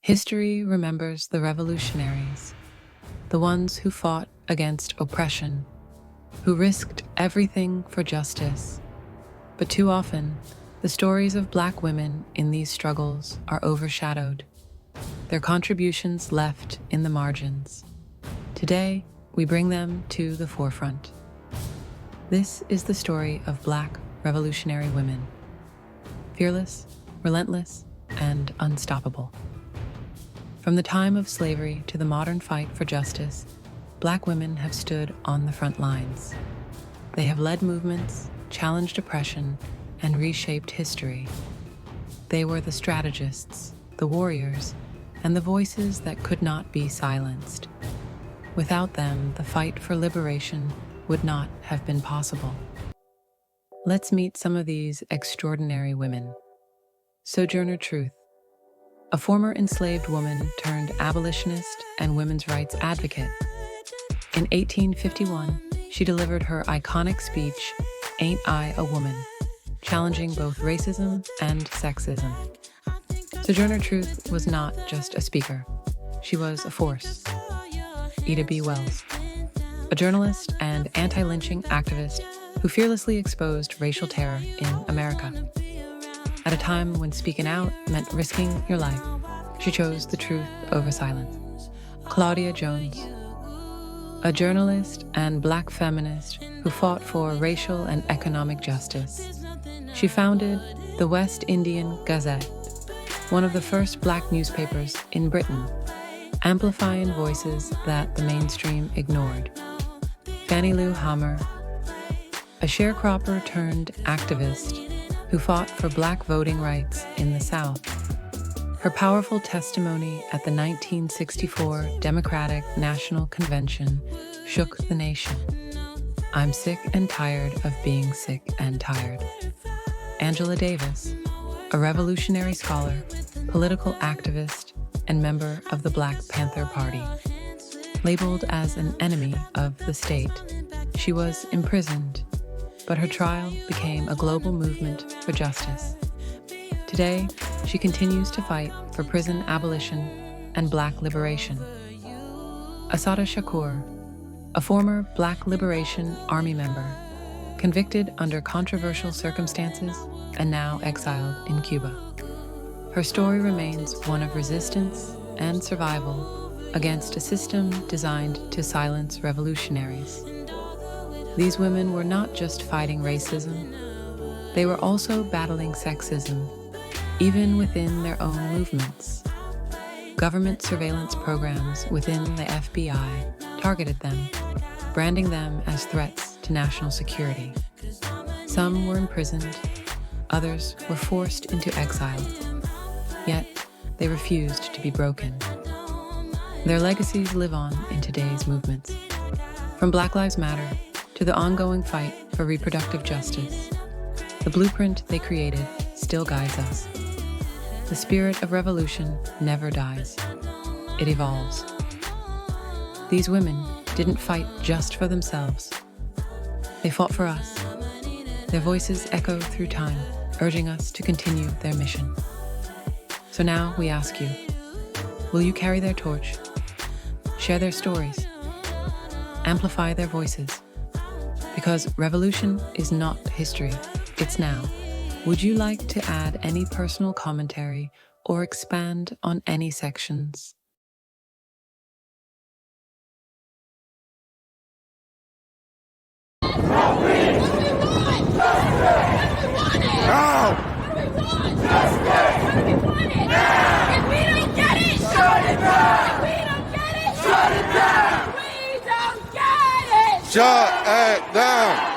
History remembers the revolutionaries, the ones who fought against oppression, who risked everything for justice. But too often, the stories of Black women in these struggles are overshadowed, their contributions left in the margins. Today, we bring them to the forefront. This is the story of Black revolutionary women, fearless, relentless, and unstoppable. From the time of slavery to the modern fight for justice, Black women have stood on the front lines. They have led movements, challenged oppression, and reshaped history. They were the strategists, the warriors, and the voices that could not be silenced. Without them, the fight for liberation would not have been possible. Let's meet some of these extraordinary women. Sojourner Truth, a former enslaved woman turned abolitionist and women's rights advocate. In 1851, she delivered her iconic speech, "Ain't I a Woman?" challenging both racism and sexism. Sojourner Truth was not just a speaker. She was a force. Ida B. Wells, a journalist and anti-lynching activist who fearlessly exposed racial terror in America. At a time when speaking out meant risking your life, she chose the truth over silence. Claudia Jones, a journalist and Black feminist who fought for racial and economic justice. She founded the West Indian Gazette, one of the first Black newspapers in Britain, amplifying voices that the mainstream ignored. Fannie Lou Hamer, a sharecropper turned activist who fought for Black voting rights in the South. Her powerful testimony at the 1964 Democratic National Convention shook the nation. "I'm sick and tired of being sick and tired." Angela Davis, a revolutionary scholar, political activist, and member of the Black Panther Party. Labeled as an enemy of the state, she was imprisoned, but her trial became a global movement for justice. Today, she continues to fight for prison abolition and Black liberation. Assata Shakur, a former Black Liberation Army member, convicted under controversial circumstances and now exiled in Cuba. Her story remains one of resistance and survival against a system designed to silence revolutionaries. These women were not just fighting racism, they were also battling sexism, even within their own movements. Government surveillance programs within the FBI targeted them, branding them as threats to national security. Some were imprisoned, others were forced into exile, yet they refused to be broken. Their legacies live on in today's movements. From Black Lives Matter to the ongoing fight for reproductive justice, the blueprint they created still guides us. The spirit of revolution never dies. It evolves. These women didn't fight just for themselves. They fought for us. Their voices echo through time, urging us to continue their mission. So now we ask you, will you carry their torch? Share their stories. Amplify their voices. Because revolution is not history, it's now. Would you like to add any personal commentary or expand on any sections? Shut it down!